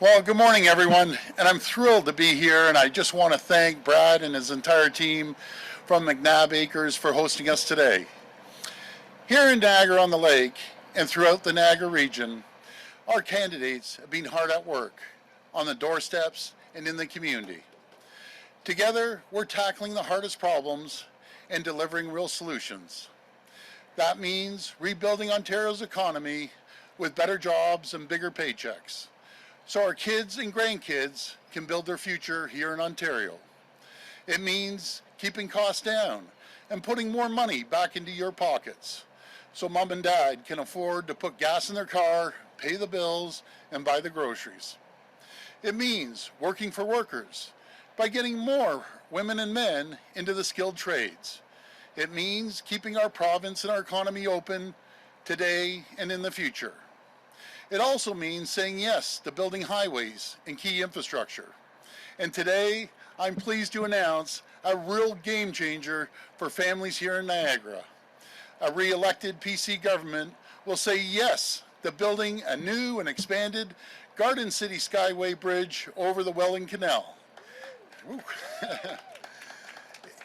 Well, good morning, everyone, and I'm thrilled to be here. And I just want to thank Brad and his entire team from McNabb Acres for hosting us today. Here in Niagara-on-the-Lake and throughout the Niagara region, our candidates have been hard at work on the doorsteps and in the community. Together, we're tackling the hardest problems and delivering real solutions. That means rebuilding Ontario's economy with better jobs and bigger paychecks, so our kids and grandkids can build their future here in Ontario. It means keeping costs down and putting more money back into your pockets, so mom and dad can afford to put gas in their car, pay the bills, and buy the groceries. It means working for workers by getting more women and men into the skilled trades. It means keeping our province and our economy open today and in the future. It also means saying yes to building highways and key infrastructure. And today, I'm pleased to announce a real game changer for families here in Niagara. A re-elected PC government will say yes to building a new and expanded Garden City Skyway Bridge over the Welland Canal.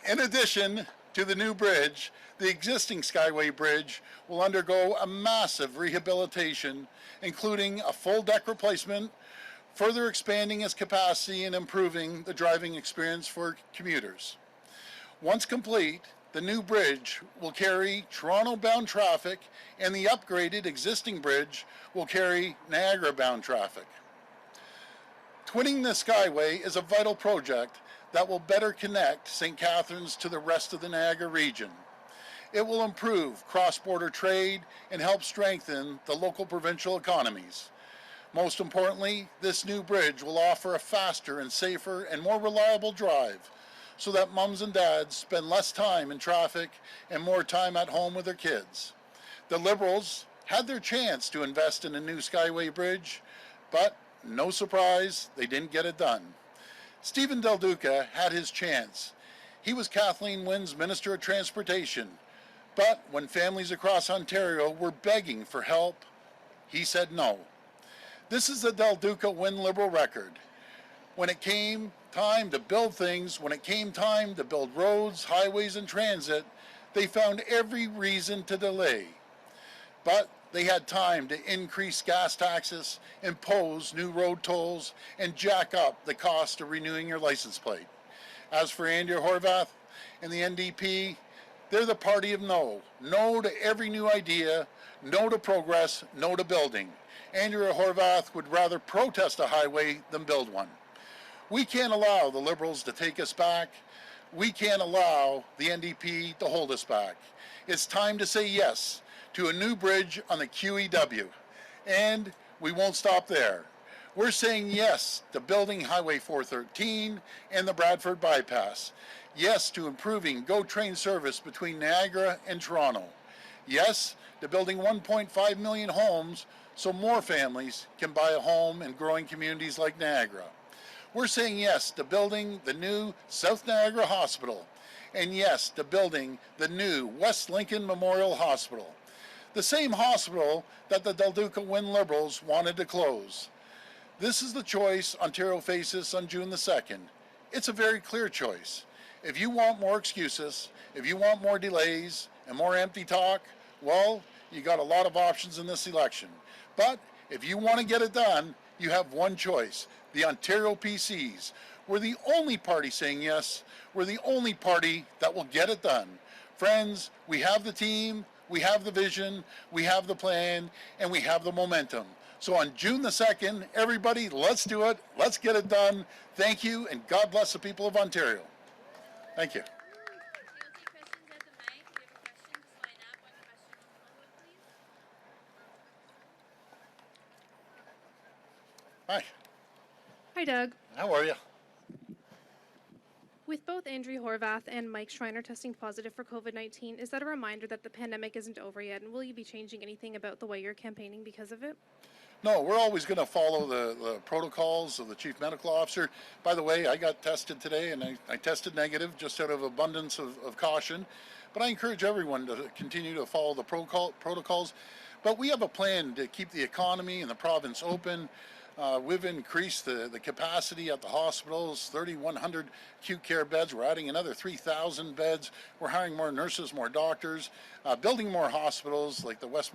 In addition to the new bridge, the existing Skyway Bridge will undergo a massive rehabilitation, including a full deck replacement, further expanding its capacity and improving the driving experience for commuters. Once complete, the new bridge will carry Toronto-bound traffic, and the upgraded existing bridge will carry Niagara-bound traffic. Twinning the Skyway is a vital project that will better connect St. Catharines to the rest of the Niagara region. It will improve cross-border trade and help strengthen the local provincial economies. Most importantly, this new bridge will offer a faster and safer and more reliable drive so that mums and dads spend less time in traffic and more time at home with their kids. The Liberals had their chance to invest in a new Skyway Bridge, but no surprise, they didn't get it done. Stephen Del Duca had his chance. He was Kathleen Wynne's Minister of Transportation, but when families across Ontario were begging for help, he said no. This is the Del Duca Wynne Liberal record. When it came time to build things, when it came time to build roads, highways, and transit, they found every reason to delay. But they had time to increase gas taxes, impose new road tolls, and jack up the cost of renewing your license plate. As for Andrea Horwath and the NDP, they're the party of no. No to every new idea, no to progress, no to building. Andrea Horwath would rather protest a highway than build one. We can't allow the Liberals to take us back. We can't allow the NDP to hold us back. It's time to say yes to a new bridge on the QEW. And we won't stop there. We're saying yes to building Highway 413 and the Bradford Bypass. Yes to improving GO train service between Niagara and Toronto. Yes to building 1.5 million homes so more families can buy a home in growing communities like Niagara. We're saying yes to building the new South Niagara Hospital, and yes to building the new West Lincoln Memorial Hospital, the same hospital that the Del Duca Wynne Liberals wanted to close. This is the choice Ontario faces on June the 2nd. It's a very clear choice. If you want more excuses, if you want more delays and more empty talk, well, you got a lot of options in this election. But if you want to get it done, you have one choice, the Ontario PCs. We're the only party saying yes. We're the only party that will get it done. Friends, we have the team, we have the vision, we have the plan, and we have the momentum. So on June the 2nd, everybody, let's do it. Let's get it done. Thank you, and God bless the people of Ontario. Thank you. Hi, Hi, Doug. how are you? With both Andrew Horwath and Mike Schreiner testing positive for COVID-19, is that a reminder that the pandemic isn't over yet? And will you be changing anything about the way you're campaigning because of it? No, we're always going to follow the protocols of the chief medical officer. By the way, I got tested today, and I tested negative just out of abundance of caution. But I encourage everyone to continue to follow the protocols. But we have a plan to keep the economy and the province open. We've increased the capacity at the hospitals, 3,100 acute care beds. We're adding another 3,000 beds. We're hiring more nurses, more doctors, building more hospitals like the West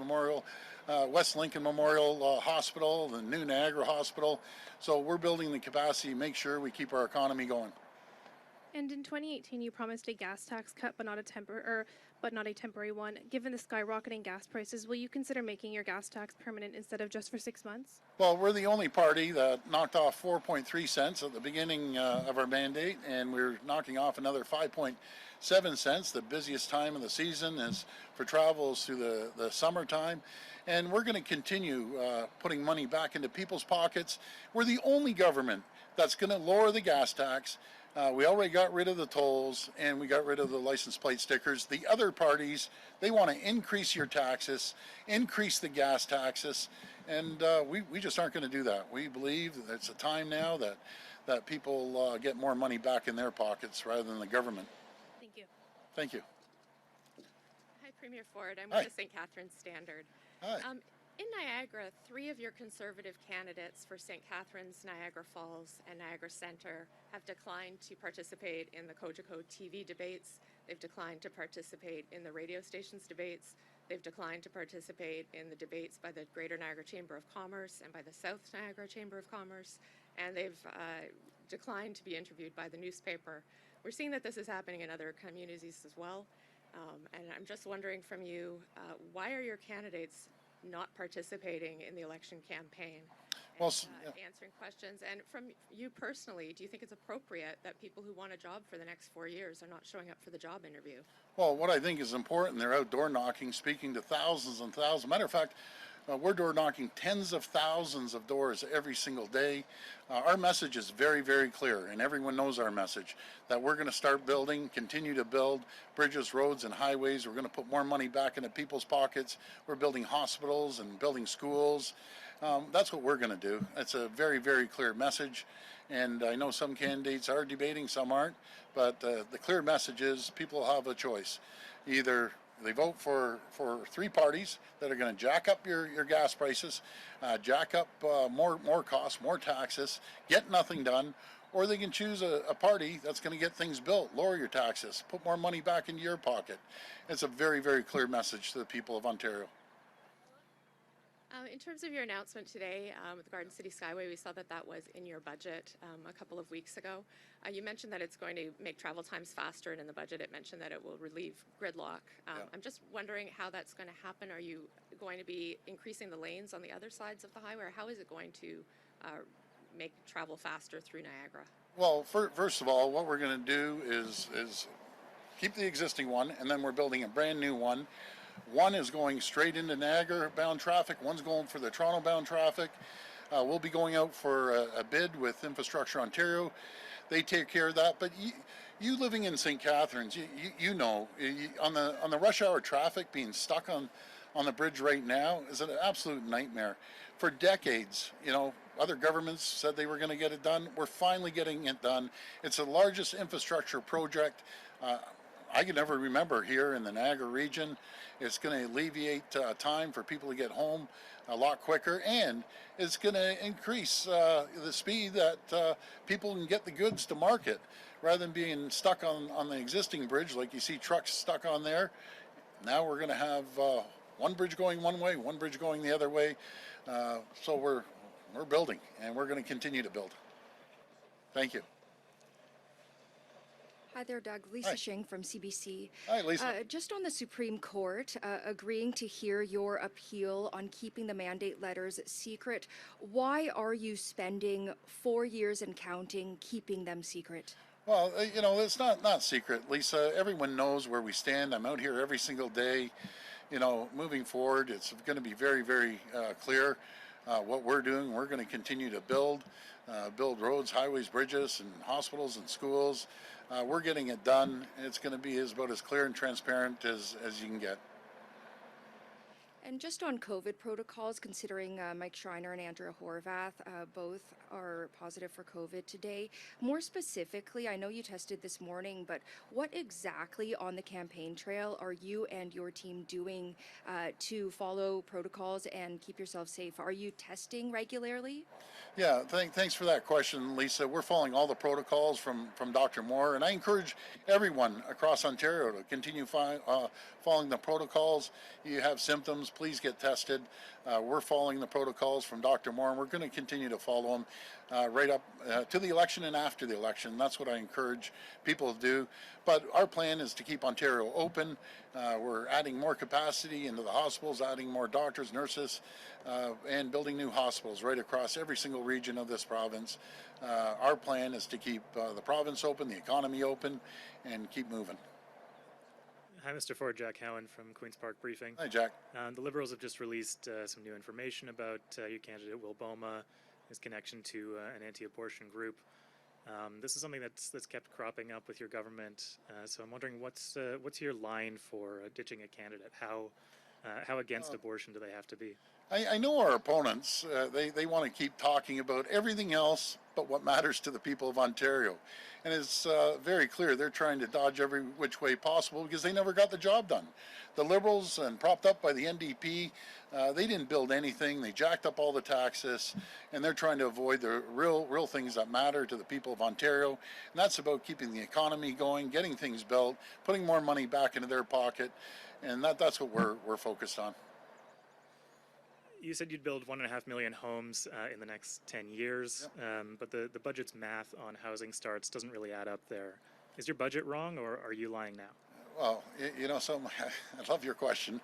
Lincoln Memorial Hospital, the new Niagara Hospital. So we're building the capacity to make sure we keep our economy going. And in 2018, you promised a gas tax cut, but not a temporary one. Given the skyrocketing gas prices, will you consider making your gas tax permanent instead of just for 6 months? Well, we're the only party that knocked off 4.3 cents at the beginning of our mandate, and we're knocking off another 5.7 cents. The busiest time of the season is for travels through the summertime, and we're going to continue putting money back into people's pockets. We're the only government that's going to lower the gas tax. We already got rid of the tolls and we got rid of the license plate stickers. The other parties, they want to increase your taxes, increase the gas taxes, and we just aren't going to do that. We believe that it's a time now that people get more money back in their pockets rather than the government. Thank you. Thank you. Hi, Premier Ford. I'm Hi. with the St. Catharines Standard. Hi. In Niagara, 3 of your conservative candidates for St. Catharines, Niagara Falls, and Niagara Centre have declined to participate in the Cogeco TV debates. They've declined to participate in the radio stations debates. They've declined to participate in the debates by the Greater Niagara Chamber of Commerce and by the South Niagara Chamber of Commerce. And they've declined to be interviewed by the newspaper. We're seeing that this is happening in other communities as well. And I'm just wondering from you, why are your candidates not participating in the election campaign and answering questions? And from you personally, do you think it's appropriate that people who want a job for the next 4 years are not showing up for the job interview? Well, what I think is important, they're out door knocking, speaking to thousands and thousands. Matter of fact, we're door knocking tens of thousands of doors every single day. Our message is very, very clear, and everyone knows our message, that we're going to start building, continue to build bridges, roads, and highways. We're going to put more money back into people's pockets. We're building hospitals and building schools. That's what we're going to do. It's a very, very clear message, and I know some candidates are debating, some aren't, but the clear message is people have a choice. Either they vote for 3 parties that are going to jack up your gas prices, jack up more costs, more taxes, get nothing done, or they can choose a party that's going to get things built, lower your taxes, put more money back into your pocket. It's a very, very clear message to the people of Ontario. In terms of your announcement today with the Garden City Skyway, we saw that was in your budget a couple of weeks ago. You mentioned that it's going to make travel times faster, and in the budget it mentioned that it will relieve gridlock. I'm just wondering how that's going to happen. Are you going to be increasing the lanes on the other sides of the highway, or how is it going to make travel faster through Niagara? Well, first of all, what we're going to do is keep the existing one, and then we're building a brand new one. One is going straight into Niagara-bound traffic. One's going for the Toronto-bound traffic. We'll be going out for a bid with Infrastructure Ontario. They take care of that. But you living in St. Catharines, you know, on the rush hour traffic, being stuck on the bridge right now is an absolute nightmare. For decades, you know, other governments said they were going to get it done. We're finally getting it done. It's the largest infrastructure project I can never remember here in the Niagara region. It's going to alleviate time for people to get home a lot quicker, and it's going to increase the speed that people can get the goods to market rather than being stuck on the existing bridge like you see trucks stuck on there. Now we're going to have one bridge going one way, one bridge going the other way. So we're building, and we're going to continue to build. Thank you. Hi there, Doug. Lisa Shing from CBC. Hi, Lisa. Just on the Supreme Court agreeing to hear your appeal on keeping the mandate letters secret, why are you spending 4 years and counting keeping them secret? Well, you know, it's not secret, Lisa. Everyone knows where we stand. I'm out here every single day. You know, moving forward, it's going to be very, very clear what we're doing. We're going to continue to build roads, highways, bridges, and hospitals and schools. We're getting it done. It's going to be about as clear and transparent as you can get. And just on COVID protocols, considering Mike Schreiner and Andrea Horvath both are positive for COVID today, more specifically, I know you tested this morning, but what exactly on the campaign trail are you and your team doing to follow protocols and keep yourself safe? Are you testing regularly? Yeah, thanks for that question, Lisa. We're following all the protocols from Dr. Moore, and I encourage everyone across Ontario to continue following the protocols. You have symptoms, please get tested. We're following the protocols from Dr. Moore, and we're going to continue to follow them right up to the election and after the election. That's what I encourage people to do. But our plan is to keep Ontario open. We're adding more capacity into the hospitals, adding more doctors, nurses, and building new hospitals right across every single region of this province. Our plan is to keep the province open, the economy open, and keep moving. Hi, Mr. Ford. Jack Howen from Queen's Park Briefing. Hi, Jack. The Liberals have just released some new information about your candidate, Will Boma, his connection to an anti-abortion group. This is something that's kept cropping up with your government. So I'm wondering, what's your line for ditching a candidate? How against abortion do they have to be? I know our opponents, they want to keep talking about everything else but what matters to the people of Ontario. And it's very clear they're trying to dodge every which way possible because they never got the job done. The Liberals, and propped up by the NDP, they didn't build anything. They jacked up all the taxes, and they're trying to avoid the real things that matter to the people of Ontario. And that's about keeping the economy going, getting things built, putting more money back into their pocket, and that's what we're focused on. You said you'd build 1.5 million homes in the next 10 years, Yep. but the budget's math on housing starts doesn't really add up there. Is your budget wrong, or are you lying now? Well, you know, I love your question.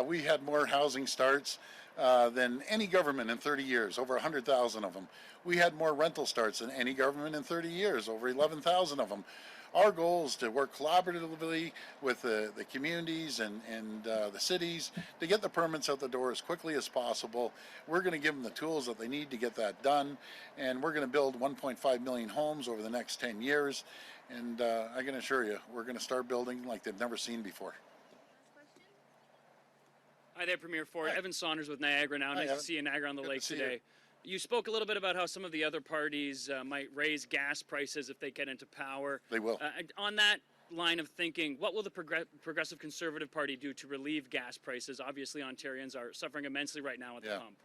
We had more housing starts than any government in 30 years, over 100,000 of them. We had more rental starts than any government in 30 years, over 11,000 of them. Our goal is to work collaboratively with the communities and the cities to get the permits out the door as quickly as possible. We're going to give them the tools that they need to get that done, and we're going to build 1.5 million homes over the next 10 years. And I can assure you, we're going to start building like they've never seen before. Hi there, Premier Ford. Hi. Evan Saunders with Niagara now. Hi, Nice Evan. to see you in Niagara-on-the-Lake see you. today. You spoke a little bit about how some of the other parties might raise gas prices if they get into power. They will. On that line of thinking, what will the Progressive Conservative Party do to relieve gas prices? Obviously, Ontarians are suffering immensely right now at the pump.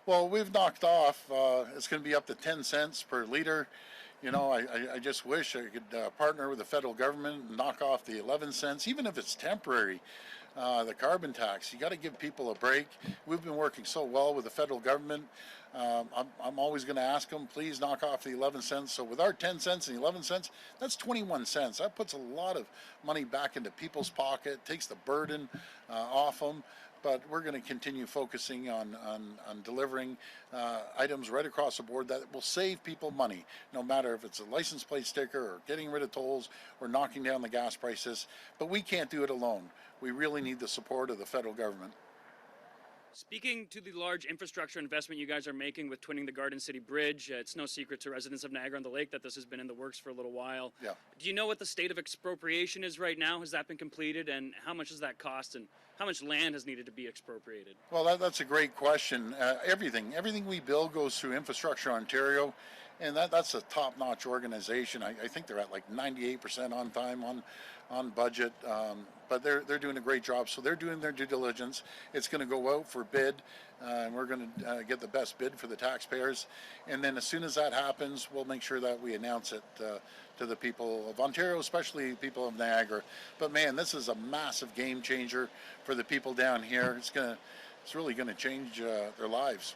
Well, we've knocked off, it's going to be up to 10 cents per liter. You know, I just wish I could partner with the federal government and knock off the 11 cents, even if it's temporary. The carbon tax, you got to give people a break. We've been working so well with the federal government. I'm always going to ask them, please knock off the 11 cents. So with our 10 cents and 11 cents, that's 21 cents. That puts a lot of money back into people's pocket, takes the burden off them. But we're going to continue focusing on delivering items right across the board that will save people money, no matter if it's a license plate sticker or getting rid of tolls or knocking down the gas prices. But we can't do it alone. We really need the support of the federal government. Speaking to the large infrastructure investment you guys are making with twinning the Garden City Bridge, it's no secret to residents of Niagara-on-the-Lake that this has been in the works for a little while. Yeah. Do you know what the state of expropriation is right now? Has that been completed, and how much does that cost, and how much land has needed to be expropriated? Well, that's a great question. Everything we build goes through Infrastructure Ontario, and that's a top-notch organization. I think they're at like 98% on time, on budget, but they're doing a great job. So they're doing their due diligence. It's going to go out for bid, and we're going to get the best bid for the taxpayers. And then as soon as that happens, we'll make sure that we announce it to the people of Ontario, especially people of Niagara. But man, this is a massive game changer for the people down here. It's really going to change their lives.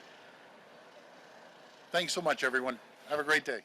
Thanks so much, everyone. Have a great day.